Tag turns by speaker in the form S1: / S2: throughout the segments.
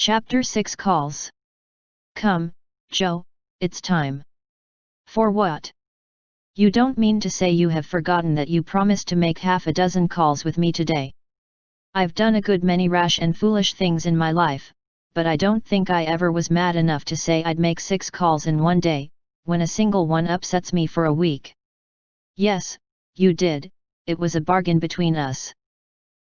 S1: Chapter 6 Calls. Come, Joe, it's time. For what? You don't mean to say you have forgotten that you promised to make half a dozen calls with me today. I've done a good many rash and foolish things in my life, but I don't think I ever was mad enough to say I'd make 6 calls in one day, when a single one upsets me for a week. Yes, you did, it was a bargain between us.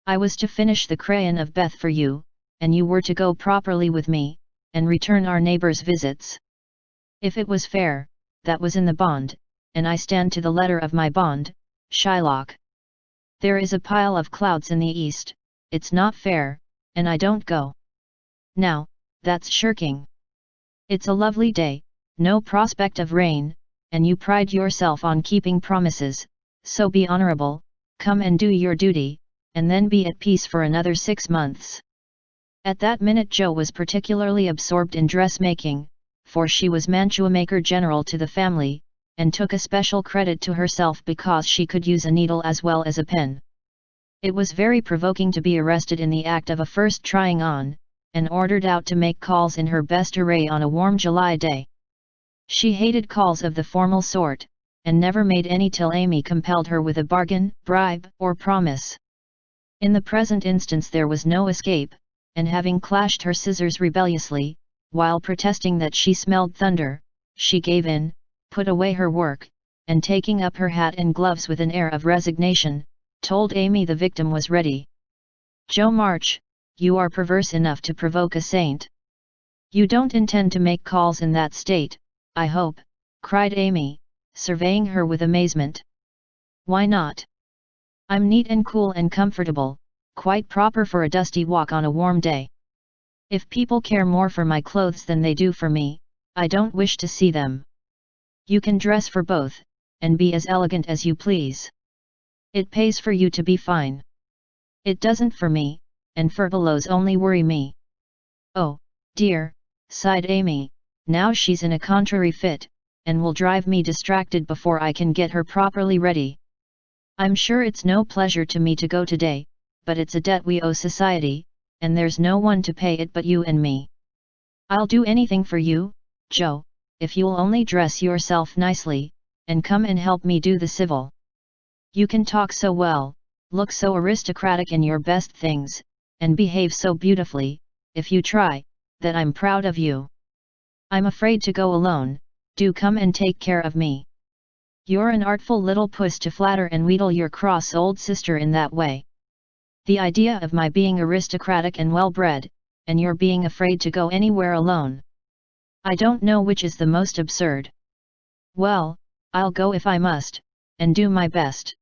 S1: I was to finish the Crayon of Beth for you, and you were to go properly with me, and return our neighbors' visits. If it was fair, that was in the bond, and I stand to the letter of my bond, Shylock. There is a pile of clouds in the east, it's not fair, and I don't go. Now, that's shirking. It's a lovely day, no prospect of rain, and you pride yourself on keeping promises, so be honorable, come and do your duty, and then be at peace for another 6 months. At that minute Joe was particularly absorbed in dressmaking, for she was mantua-maker general to the family, and took a special credit to herself because she could use a needle as well as a pen. It was very provoking to be arrested in the act of a first trying on, and ordered out to make calls in her best array on a warm July day. She hated calls of the formal sort, and never made any till Amy compelled her with a bargain, bribe, or promise. In the present instance there was no escape, and having clashed her scissors rebelliously, while protesting that she smelled thunder, she gave in, put away her work, and taking up her hat and gloves with an air of resignation, told Amy the victim was ready. "Joe March, you are perverse enough to provoke a saint. You don't intend to make calls in that state, I hope," cried Amy, surveying her with amazement. "Why not? I'm neat and cool and comfortable, quite proper for a dusty walk on a warm day. If people care more for my clothes than they do for me, I don't wish to see them. You can dress for both, and be as elegant as you please. It pays for you to be fine. It doesn't for me, and furbelows only worry me." "Oh, dear," sighed Amy, "now she's in a contrary fit, and will drive me distracted before I can get her properly ready. I'm sure it's no pleasure to me to go today, but it's a debt we owe society, and there's no one to pay it but you and me. I'll do anything for you, Joe, if you'll only dress yourself nicely, and come and help me do the civil. You can talk so well, look so aristocratic in your best things, and behave so beautifully, if you try, that I'm proud of you. I'm afraid to go alone, do come and take care of me. You're an artful little puss to flatter and wheedle your cross old sister in that way. The idea of my being aristocratic and well-bred, and your being afraid to go anywhere alone. I don't know which is the most absurd. Well, I'll go if I must, and do my best.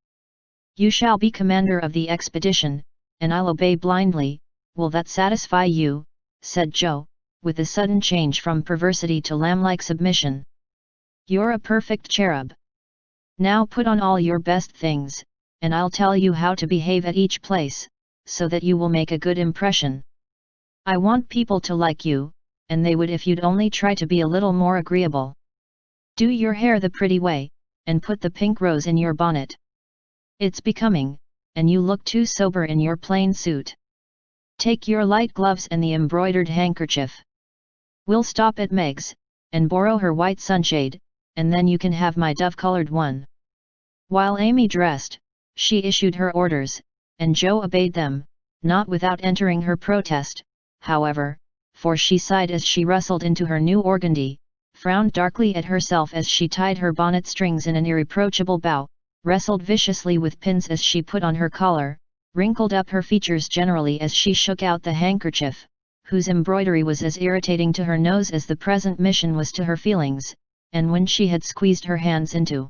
S1: You shall be commander of the expedition, and I'll obey blindly, will that satisfy you?" said Joe, with a sudden change from perversity to lamb-like submission. "You're a perfect cherub. Now put on all your best things, and I'll tell you how to behave at each place, so that you will make a good impression. I want people to like you, and they would if you'd only try to be a little more agreeable. Do your hair the pretty way, and put the pink rose in your bonnet. It's becoming, and you look too sober in your plain suit. Take your light gloves and the embroidered handkerchief. We'll stop at Meg's, and borrow her white sunshade, and then you can have my dove-colored one." While Amy dressed, she issued her orders, and Joe obeyed them, not without entering her protest, however, for she sighed as she rustled into her new organdy, frowned darkly at herself as she tied her bonnet strings in an irreproachable bow, wrestled viciously with pins as she put on her collar, wrinkled up her features generally as she shook out the handkerchief, whose embroidery was as irritating to her nose as the present mission was to her feelings, and when she had squeezed her hands into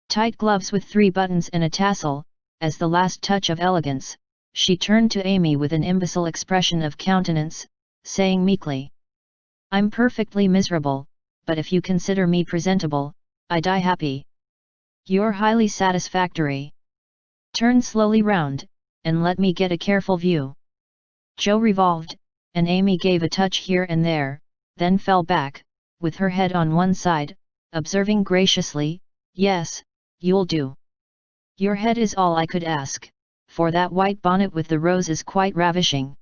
S1: tight gloves with 3 buttons and a tassel, as the last touch of elegance, she turned to Amy with an imbecile expression of countenance, saying meekly, "I'm perfectly miserable, but if you consider me presentable, I die happy. You're highly satisfactory. Turn slowly round, and let me get a careful view." Joe revolved, and Amy gave a touch here and there, then fell back, with her head on one side, observing graciously, "Yes, you'll do. Your head is all I could ask, for that white bonnet with the rose is quite ravishing."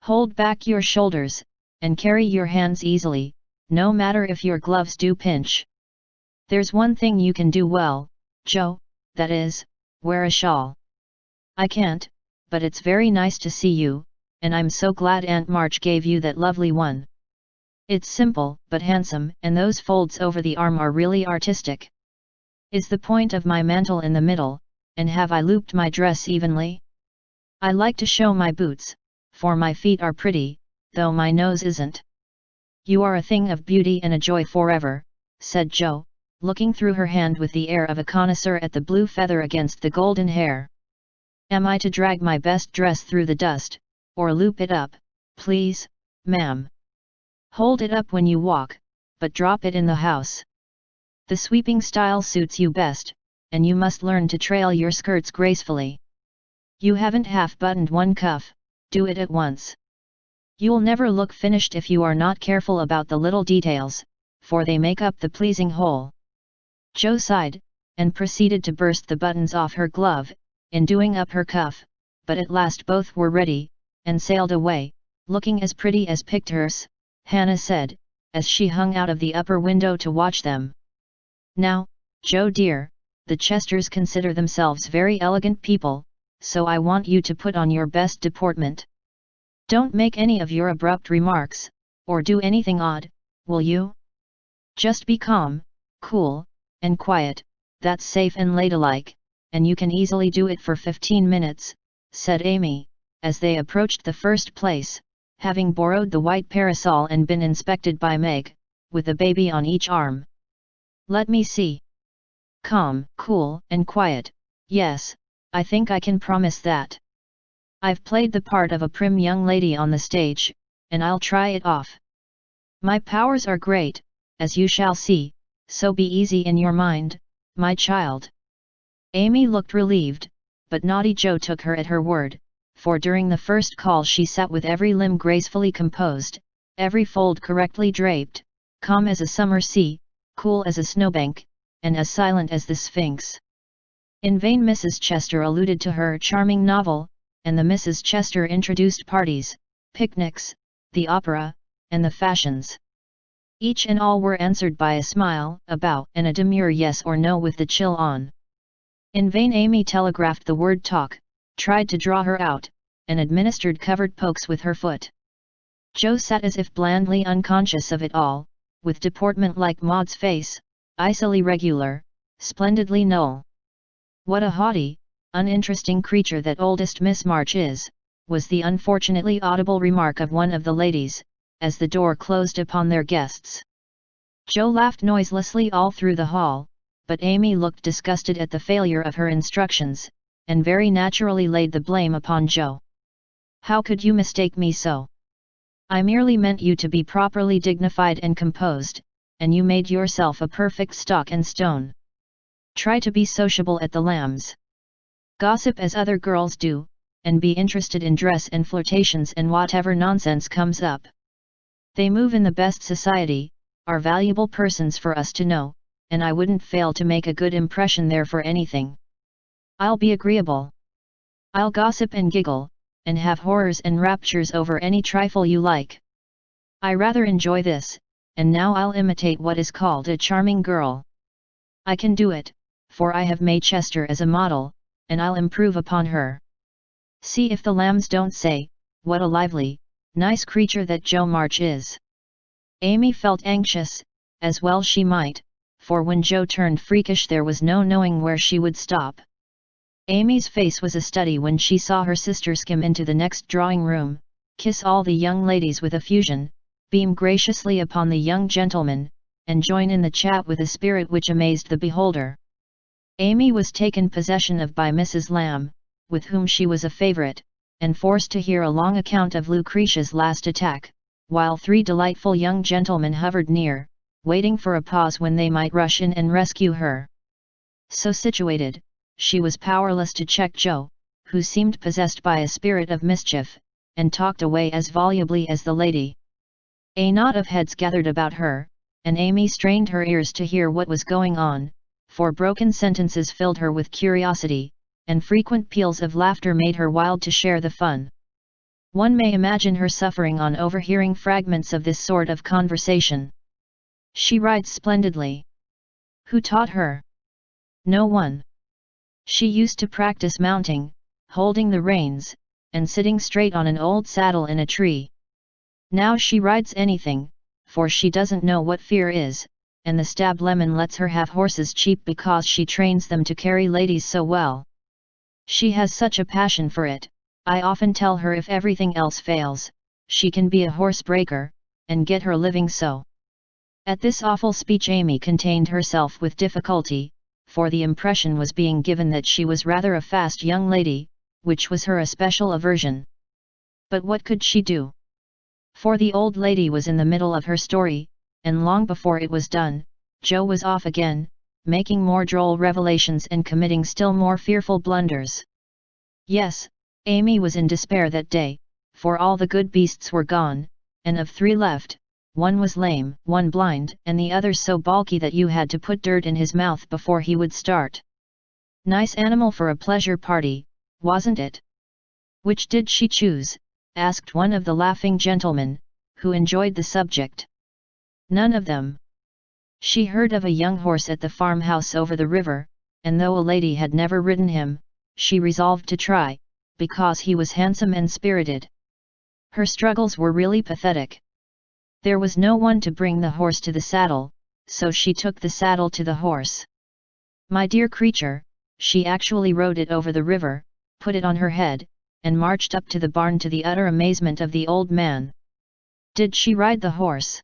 S1: Hold back your shoulders, and carry your hands easily, no matter if your gloves do pinch. There's one thing you can do well, Joe, that is, wear a shawl. I can't, but it's very nice to see you, and I'm so glad Aunt March gave you that lovely one. It's simple but handsome, and those folds over the arm are really artistic. Is the point of my mantle in the middle, and have I looped my dress evenly? I like to show my boots, for my feet are pretty, though my nose isn't. You are a thing of beauty and a joy forever, said Joe, looking through her hand with the air of a connoisseur at the blue feather against the golden hair. Am I to drag my best dress through the dust, or loop it up, please, ma'am? Hold it up when you walk, but drop it in the house. The sweeping style suits you best, and you must learn to trail your skirts gracefully. You haven't half-buttoned one cuff, do it at once. You'll never look finished if you are not careful about the little details, for they make up the pleasing whole. Joe sighed, and proceeded to burst the buttons off her glove, in doing up her cuff, but at last both were ready, and sailed away, looking as pretty as pictures, Hannah said, as she hung out of the upper window to watch them. Now, Joe dear, the Chesters consider themselves very elegant people, so I want you to put on your best deportment. Don't make any of your abrupt remarks, or do anything odd, will you? Just be calm, cool, and quiet, that's safe and ladylike, and you can easily do it for 15 minutes, said Amy, as they approached the first place, having borrowed the white parasol and been inspected by Meg, with a baby on each arm. Let me see. Calm, cool, and quiet, yes, I think I can promise that. I've played the part of a prim young lady on the stage, and I'll try it off. My powers are great, as you shall see, so be easy in your mind, my child. Amy looked relieved, but naughty Joe took her at her word, for during the first call she sat with every limb gracefully composed, every fold correctly draped, calm as a summer sea, cool as a snowbank, and as silent as the Sphinx. In vain Mrs. Chester alluded to her charming novel, and the Mrs. Chester introduced parties, picnics, the opera, and the fashions. Each and all were answered by a smile, a bow, and a demure yes or no with the chill on. In vain Amy telegraphed the word talk, tried to draw her out, and administered covert pokes with her foot. Joe sat as if blandly unconscious of it all, with deportment like Maud's face, icily regular, splendidly null. What a haughty, uninteresting creature that oldest Miss March is, was the unfortunately audible remark of one of the ladies, as the door closed upon their guests. Joe laughed noiselessly all through the hall, but Amy looked disgusted at the failure of her instructions, and very naturally laid the blame upon Joe. How could you mistake me so? I merely meant you to be properly dignified and composed, and you made yourself a perfect stock and stone. Try to be sociable at the Lambs. Gossip as other girls do, and be interested in dress and flirtations and whatever nonsense comes up. They move in the best society, are valuable persons for us to know, and I wouldn't fail to make a good impression there for anything. I'll be agreeable. I'll gossip and giggle, and have horrors and raptures over any trifle you like. I rather enjoy this, and now I'll imitate what is called a charming girl. I can do it, for I have May Chester as a model, and I'll improve upon her. See if the Lambs don't say, what a lively, nice creature that Joe March is. Amy felt anxious, as well she might, for when Joe turned freakish there was no knowing where she would stop. Amy's face was a study when she saw her sister skim into the next drawing room, kiss all the young ladies with effusion, beam graciously upon the young gentlemen, and join in the chat with a spirit which amazed the beholder. Amy was taken possession of by Mrs. Lamb, with whom she was a favourite, and forced to hear a long account of Lucretia's last attack, while three delightful young gentlemen hovered near, waiting for a pause when they might rush in and rescue her. So situated, she was powerless to check Joe, who seemed possessed by a spirit of mischief, and talked away as volubly as the lady. A knot of heads gathered about her, and Amy strained her ears to hear what was going on, for broken sentences filled her with curiosity, and frequent peals of laughter made her wild to share the fun. One may imagine her suffering on overhearing fragments of this sort of conversation. She rides splendidly. Who taught her? No one. She used to practice mounting, holding the reins, and sitting straight on an old saddle in a tree. Now she rides anything, for she doesn't know what fear is, and the stab lemon lets her have horses cheap because she trains them to carry ladies so well. She has such a passion for it. I often tell her if everything else fails, she can be a horse breaker, and get her living so. At this awful speech Amy contained herself with difficulty, for the impression was being given that she was rather a fast young lady, which was her especial aversion. But what could she do? For the old lady was in the middle of her story, and long before it was done, Joe was off again, making more droll revelations and committing still more fearful blunders. Yes, Amy was in despair that day, for all the good beasts were gone, and of 3 left, one was lame, one blind, and the other so balky that you had to put dirt in his mouth before he would start. Nice animal for a pleasure party, wasn't it? Which did she choose? Asked one of the laughing gentlemen, who enjoyed the subject. None of them. She heard of a young horse at the farmhouse over the river, and though a lady had never ridden him, she resolved to try, because he was handsome and spirited. Her struggles were really pathetic. There was no one to bring the horse to the saddle, so she took the saddle to the horse. My dear creature, she actually rode it over the river, put it on her head, and marched up to the barn to the utter amazement of the old man. Did she ride the horse?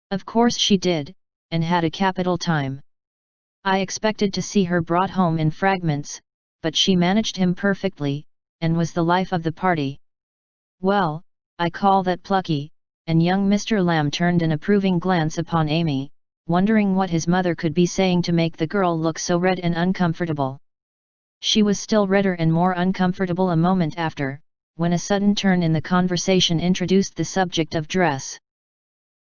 S1: Of course she did, and had a capital time. I expected to see her brought home in fragments, but she managed him perfectly, and was the life of the party. Well, I call that plucky, and young Mr. Lamb turned an approving glance upon Amy, wondering what his mother could be saying to make the girl look so red and uncomfortable. She was still redder and more uncomfortable a moment after, when a sudden turn in the conversation introduced the subject of dress.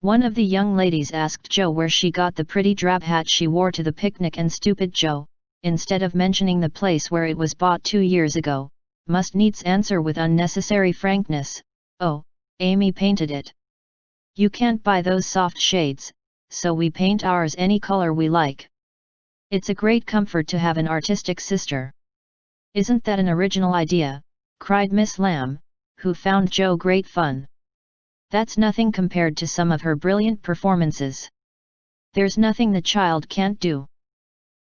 S1: One of the young ladies asked Joe where she got the pretty drab hat she wore to the picnic, and stupid Joe, instead of mentioning the place where it was bought 2 years ago, must needs answer with unnecessary frankness, "Oh, Amy painted it. You can't buy those soft shades, so we paint ours any color we like. It's a great comfort to have an artistic sister." "Isn't that an original idea?" cried Miss Lamb, who found Joe great fun. "That's nothing compared to some of her brilliant performances. There's nothing the child can't do.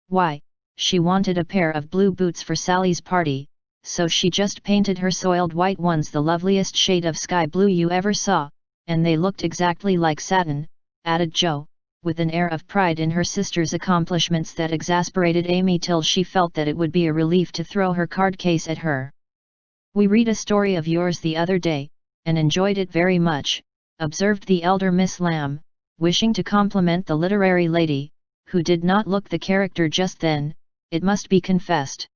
S1: Why, she wanted a pair of blue boots for Sally's party, so she just painted her soiled white ones the loveliest shade of sky blue you ever saw, and they looked exactly like satin," added Joe, with an air of pride in her sister's accomplishments that exasperated Amy till she felt that it would be a relief to throw her card case at her. "We read a story of yours the other day, and enjoyed it very much," observed the elder Miss Lamb, wishing to compliment the literary lady, who did not look the character just then, it must be confessed.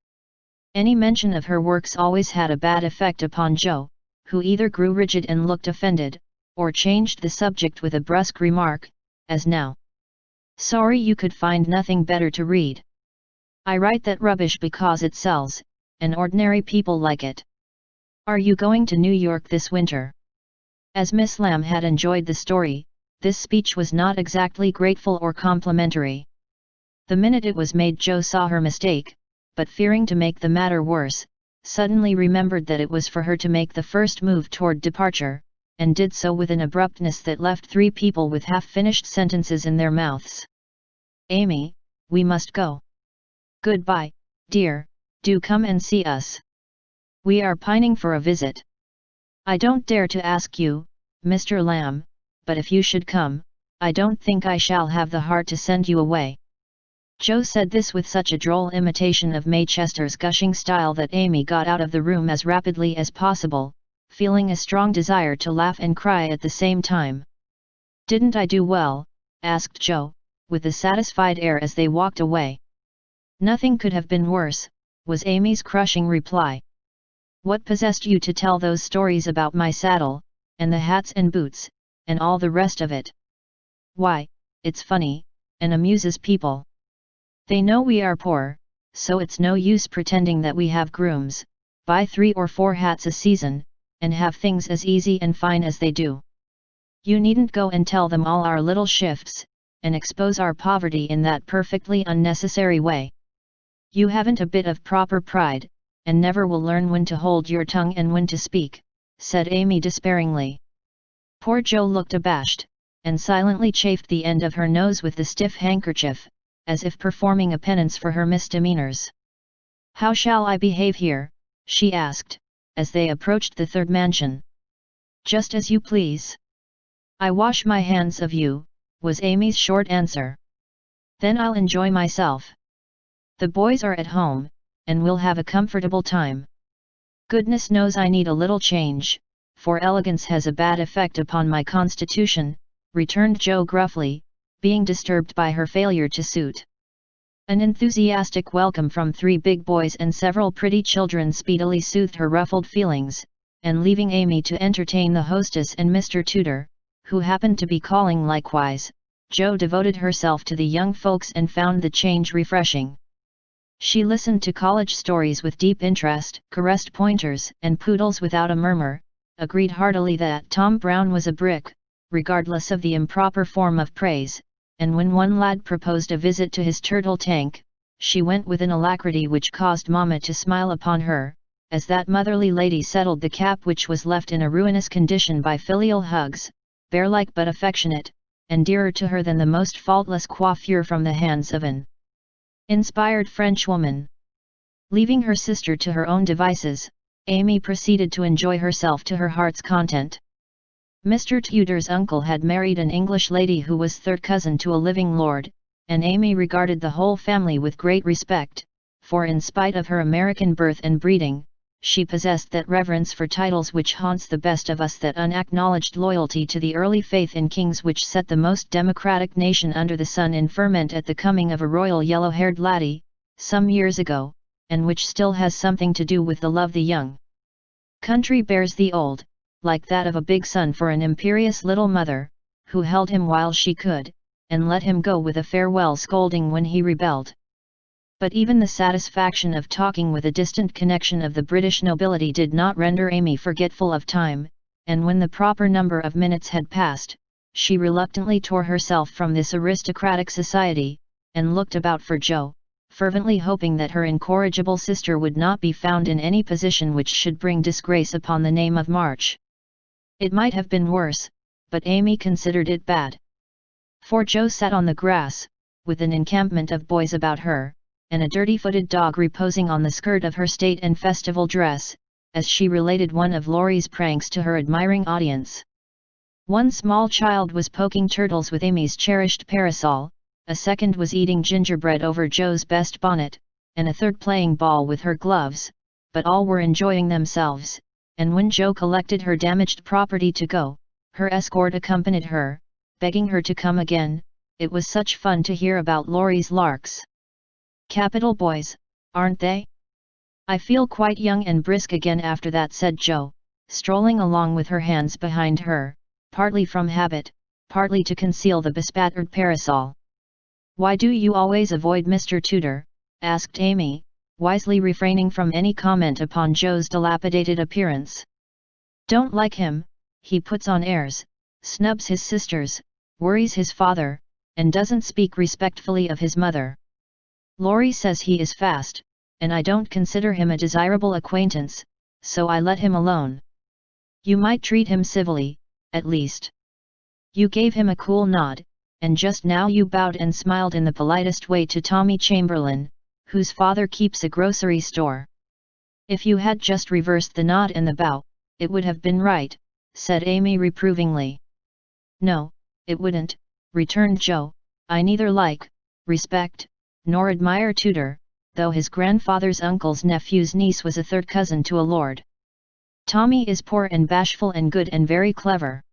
S1: Any mention of her works always had a bad effect upon Joe, who either grew rigid and looked offended, or changed the subject with a brusque remark, as now. "Sorry you could find nothing better to read. I write that rubbish because it sells, and ordinary people like it. Are you going to New York this winter?" As Miss Lamb had enjoyed the story, this speech was not exactly grateful or complimentary. The minute it was made Joe saw her mistake, but fearing to make the matter worse, suddenly remembered that it was for her to make the first move toward departure, and did so with an abruptness that left 3 people with half-finished sentences in their mouths. "Amy, we must go. Goodbye, dear, do come and see us. We are pining for a visit. I don't dare to ask you, Mr. Lamb, but if you should come, I don't think I shall have the heart to send you away." Joe said this with such a droll imitation of Maychester's gushing style that Amy got out of the room as rapidly as possible, feeling a strong desire to laugh and cry at the same time. "Didn't I do well?" asked Joe, with a satisfied air as they walked away. "Nothing could have been worse," was Amy's crushing reply. "What possessed you to tell those stories about my saddle, and the hats and boots, and all the rest of it?" "Why, it's funny, and amuses people. They know we are poor, so it's no use pretending that we have grooms, buy 3 or 4 hats a season, and have things as easy and fine as they do. You needn't go and tell them all our little shifts, and expose our poverty in that perfectly unnecessary way. You haven't a bit of proper pride, and never will learn when to hold your tongue and when to speak," said Amy despairingly. Poor Jo looked abashed, and silently chafed the end of her nose with the stiff handkerchief, as if performing a penance for her misdemeanors. "How shall I behave here?" she asked, as they approached the third mansion. "Just as you please. I wash my hands of you," was Amy's short answer. "Then I'll enjoy myself. The boys are at home, and we'll have a comfortable time. Goodness knows I need a little change, for elegance has a bad effect upon my constitution," returned Jo gruffly, being disturbed by her failure to suit. An enthusiastic welcome from 3 big boys and several pretty children speedily soothed her ruffled feelings, and leaving Amy to entertain the hostess and Mr. Tudor, who happened to be calling likewise, Jo devoted herself to the young folks and found the change refreshing. She listened to college stories with deep interest, caressed pointers and poodles without a murmur, agreed heartily that Tom Brown was a brick, regardless of the improper form of praise, and when one lad proposed a visit to his turtle tank, she went with an alacrity which caused Mama to smile upon her, as that motherly lady settled the cap which was left in a ruinous condition by filial hugs, bear-like but affectionate, and dearer to her than the most faultless coiffure from the hands of an inspired Frenchwoman. Leaving her sister to her own devices, Amy proceeded to enjoy herself to her heart's content. Mr. Tudor's uncle had married an English lady who was third cousin to a living lord, and Amy regarded the whole family with great respect, for in spite of her American birth and breeding, she possessed that reverence for titles which haunts the best of us, that unacknowledged loyalty to the early faith in kings which set the most democratic nation under the sun in ferment at the coming of a royal yellow-haired laddie, some years ago, and which still has something to do with the love the young country bears the old, like that of a big son for an imperious little mother, who held him while she could, and let him go with a farewell scolding when he rebelled. But even the satisfaction of talking with a distant connection of the British nobility did not render Amy forgetful of time, and when the proper number of minutes had passed, she reluctantly tore herself from this aristocratic society, and looked about for Jo, fervently hoping that her incorrigible sister would not be found in any position which should bring disgrace upon the name of March. It might have been worse, but Amy considered it bad. For Jo sat on the grass, with an encampment of boys about her, and a dirty-footed dog reposing on the skirt of her state and festival dress, as she related one of Laurie's pranks to her admiring audience. One small child was poking turtles with Amy's cherished parasol, a second was eating gingerbread over Jo's best bonnet, and a third playing ball with her gloves, but all were enjoying themselves, and when Jo collected her damaged property to go, her escort accompanied her, begging her to come again. It was such fun to hear about Laurie's larks. "Capital boys, aren't they? I feel quite young and brisk again after that," said Jo, strolling along with her hands behind her, partly from habit, partly to conceal the bespattered parasol. "Why do you always avoid Mr. Tudor?" asked Amy, wisely refraining from any comment upon Jo's dilapidated appearance. "Don't like him, he puts on airs, snubs his sisters, worries his father, and doesn't speak respectfully of his mother. Laurie says he is fast, and I don't consider him a desirable acquaintance, so I let him alone. You might treat him civilly, at least." You gave him a cool nod, and just now you bowed and smiled in the politest way to Tommy Chamberlain, whose father keeps a grocery store. "If you had just reversed the nod and the bow, it would have been right," said Amy reprovingly. "No, it wouldn't," returned Jo. "I neither like, respect, nor admire Tudor, though his grandfather's uncle's nephew's niece was a third cousin to a lord. Tommy is poor and bashful and good and very clever.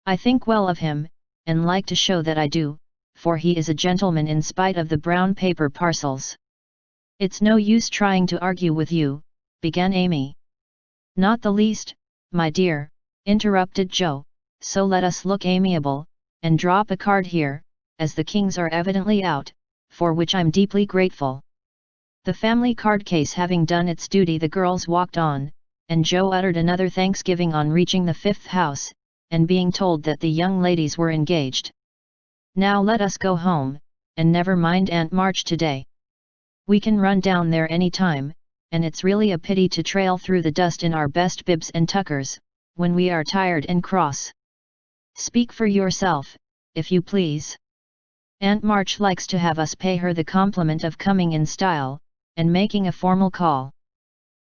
S1: I think well of him, and like to show that I do, for he is a gentleman in spite of the brown paper parcels." "It's no use trying to argue with you," began Amy. "Not the least, my dear," interrupted Jo, "so let us look amiable, and drop a card here, as the kings are evidently out, for which I'm deeply grateful." The family card case having done its duty, the girls walked on, and Joe uttered another thanksgiving on reaching the fifth house, and being told that the young ladies were engaged. Now let us go home, and never mind Aunt March today. We can run down there any time, and it's really a pity to trail through the dust in our best bibs and tuckers, when we are tired and cross. Speak for yourself, if you please. Aunt March likes to have us pay her the compliment of coming in style, and making a formal call.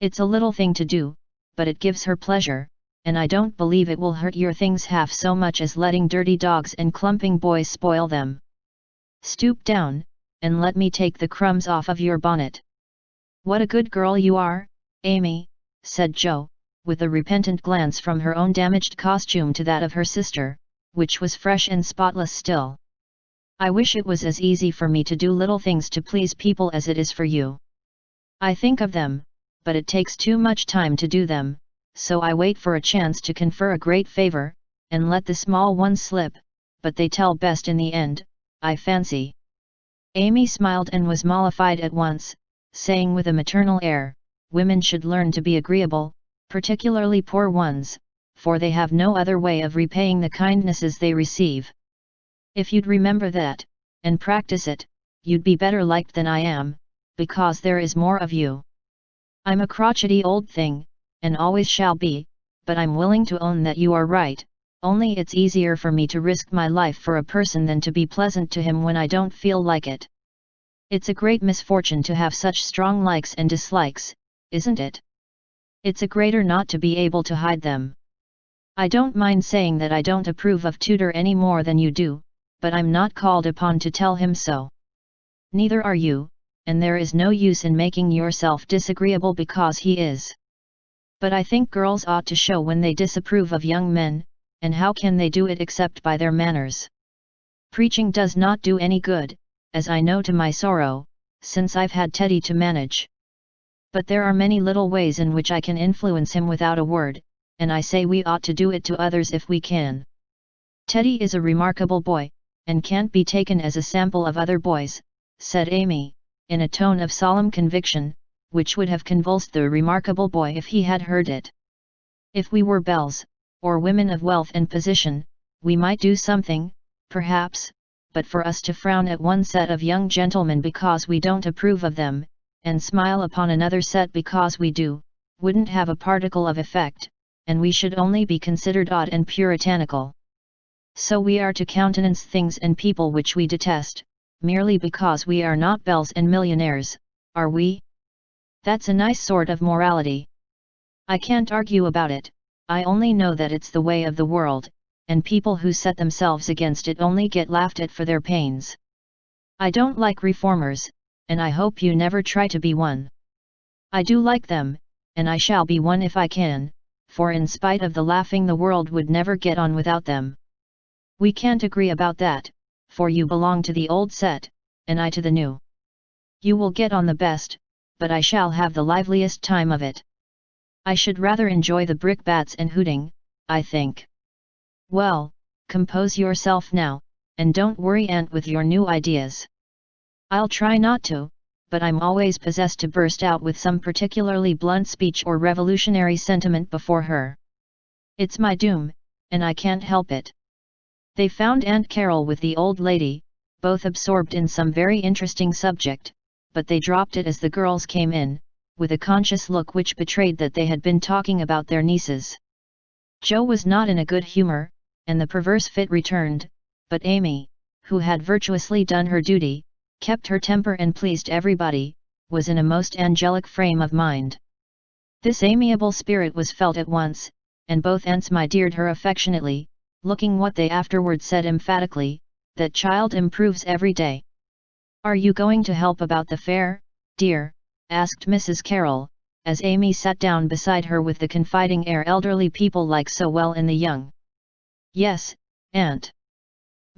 S1: It's a little thing to do, but it gives her pleasure, and I don't believe it will hurt your things half so much as letting dirty dogs and clumping boys spoil them. Stoop down, and let me take the crumbs off of your bonnet. What a good girl you are, Amy, said Jo, with a repentant glance from her own damaged costume to that of her sister, which was fresh and spotless still. I wish it was as easy for me to do little things to please people as it is for you. I think of them, but it takes too much time to do them, so I wait for a chance to confer a great favor, and let the small ones slip, but they tell best in the end, I fancy. Amy smiled and was mollified at once, saying with a maternal air, women should learn to be agreeable, particularly poor ones, for they have no other way of repaying the kindnesses they receive. If you'd remember that, and practice it, you'd be better liked than I am, because there is more of you. I'm a crotchety old thing, and always shall be, but I'm willing to own that you are right, only it's easier for me to risk my life for a person than to be pleasant to him when I don't feel like it. It's a great misfortune to have such strong likes and dislikes, isn't it? It's a greater not to be able to hide them. I don't mind saying that I don't approve of Tudor any more than you do, but I'm not called upon to tell him so. Neither are you, and there is no use in making yourself disagreeable because he is. But I think girls ought to show when they disapprove of young men, and how can they do it except by their manners? Preaching does not do any good, as I know to my sorrow, since I've had Teddy to manage. But there are many little ways in which I can influence him without a word, and I say we ought to do it to others if we can. Teddy is a remarkable boy, and can't be taken as a sample of other boys, said Amy, in a tone of solemn conviction, which would have convulsed the remarkable boy if he had heard it. If we were belles, or women of wealth and position, we might do something, perhaps, but for us to frown at one set of young gentlemen because we don't approve of them, and smile upon another set because we do, wouldn't have a particle of effect, and we should only be considered odd and puritanical. So we are to countenance things and people which we detest, merely because we are not belles and millionaires, are we? That's a nice sort of morality. I can't argue about it, I only know that it's the way of the world, and people who set themselves against it only get laughed at for their pains. I don't like reformers, and I hope you never try to be one. I do like them, and I shall be one if I can, for in spite of the laughing the world would never get on without them. We can't agree about that, for you belong to the old set, and I to the new. You will get on the best, but I shall have the liveliest time of it. I should rather enjoy the brickbats and hooting, I think. Well, compose yourself now, and don't worry Aunt with your new ideas. I'll try not to, but I'm always possessed to burst out with some particularly blunt speech or revolutionary sentiment before her. It's my doom, and I can't help it. They found Aunt Carol with the old lady, both absorbed in some very interesting subject, but they dropped it as the girls came in, with a conscious look which betrayed that they had been talking about their nieces. Jo was not in a good humor, and the perverse fit returned, but Amy, who had virtuously done her duty, kept her temper and pleased everybody, was in a most angelic frame of mind. This amiable spirit was felt at once, and both aunts my-deared her affectionately, looking what they afterward said emphatically, that child improves every day. Are you going to help about the fair, dear? Asked Mrs. Carroll, as Amy sat down beside her with the confiding air elderly people like so well in the young. Yes, Aunt.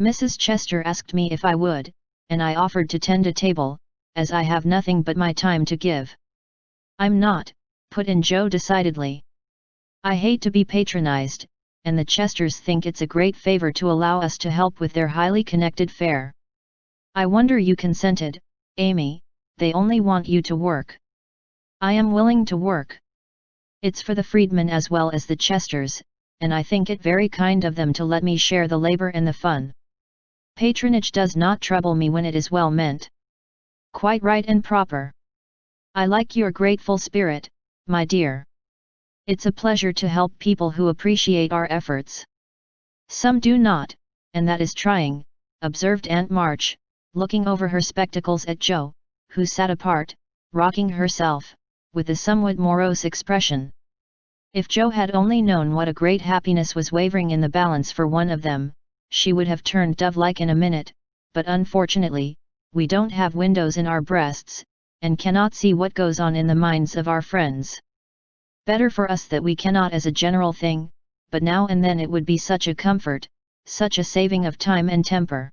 S1: Mrs. Chester asked me if I would, and I offered to tend a table, as I have nothing but my time to give. I'm not, put in Jo decidedly. I hate to be patronized, and the Chesters think it's a great favor to allow us to help with their highly connected fair. I wonder you consented, Amy, they only want you to work. I am willing to work. It's for the freedmen as well as the Chesters, and I think it very kind of them to let me share the labor and the fun. Patronage does not trouble me when it is well meant. Quite right and proper. I like your grateful spirit, my dear. It's a pleasure to help people who appreciate our efforts. Some do not, and that is trying, observed Aunt March, looking over her spectacles at Jo, who sat apart, rocking herself, with a somewhat morose expression. If Jo had only known what a great happiness was wavering in the balance for one of them, she would have turned dove-like in a minute, but unfortunately, we don't have windows in our breasts, and cannot see what goes on in the minds of our friends. Better for us that we cannot as a general thing, but now and then it would be such a comfort, such a saving of time and temper.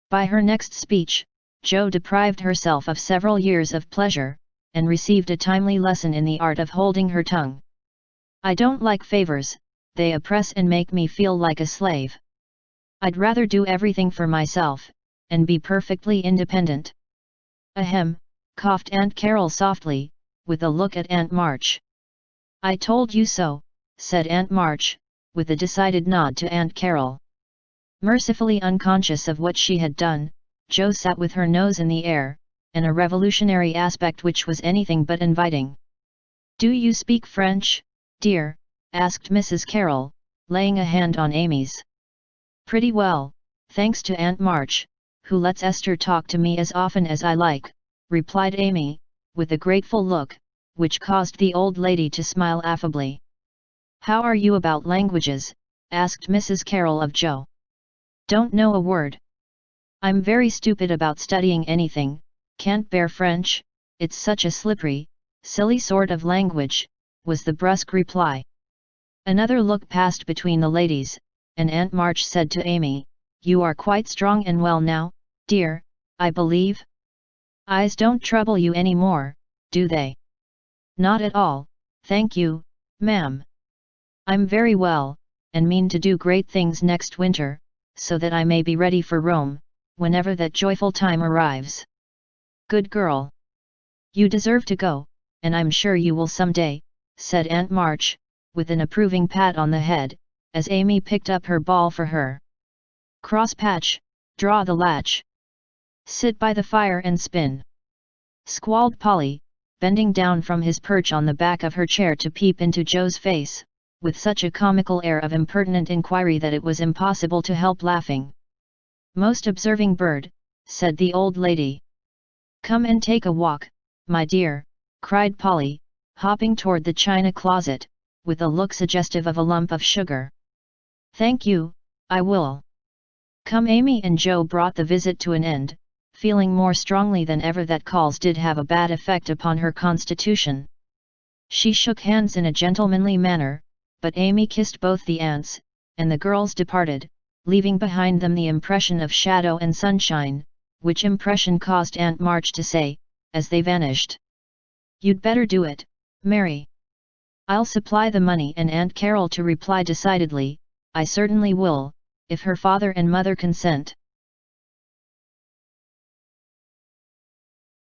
S1: By her next speech, Jo deprived herself of several years of pleasure, and received a timely lesson in the art of holding her tongue. I don't like favors, they oppress and make me feel like a slave. I'd rather do everything for myself, and be perfectly independent. Ahem, coughed Aunt Carol softly, with a look at Aunt March. I told you so, said Aunt March, with a decided nod to Aunt Carol. Mercifully unconscious of what she had done, Jo sat with her nose in the air, and a revolutionary aspect which was anything but inviting. Do you speak French, dear? Asked Mrs. Carroll, laying a hand on Amy's. Pretty well, thanks to Aunt March, who lets Esther talk to me as often as I like, replied Amy, with a grateful look, which caused the old lady to smile affably. How are you about languages? Asked Mrs. Carroll of Jo. Don't know a word. I'm very stupid about studying anything, can't bear French, it's such a slippery, silly sort of language, was the brusque reply. Another look passed between the ladies, and Aunt March said to Amy, You are quite strong and well now, dear, I believe? Eyes don't trouble you any more, do they? Not at all, thank you, ma'am. I'm very well, and mean to do great things next winter, so that I may be ready for Rome, whenever that joyful time arrives. Good girl. You deserve to go, and I'm sure you will some day, said Aunt March, with an approving pat on the head, as Amy picked up her ball for her. Cross patch, draw the latch. Sit by the fire and spin. Squalled Polly, bending down from his perch on the back of her chair to peep into Jo's face, with such a comical air of impertinent inquiry that it was impossible to help laughing. Most observing bird, said the old lady. Come and take a walk, my dear, cried Polly, hopping toward the china closet, with a look suggestive of a lump of sugar. Thank you, I will. Come. Amy and Jo brought the visit to an end, feeling more strongly than ever that calls did have a bad effect upon her constitution. She shook hands in a gentlemanly manner, but Amy kissed both the aunts, and the girls departed, leaving behind them the impression of shadow and sunshine, which impression caused Aunt March to say, as they vanished. You'd better do it, Mary. I'll supply the money, and Aunt Carol to reply decidedly, I certainly will, if her father and mother consent.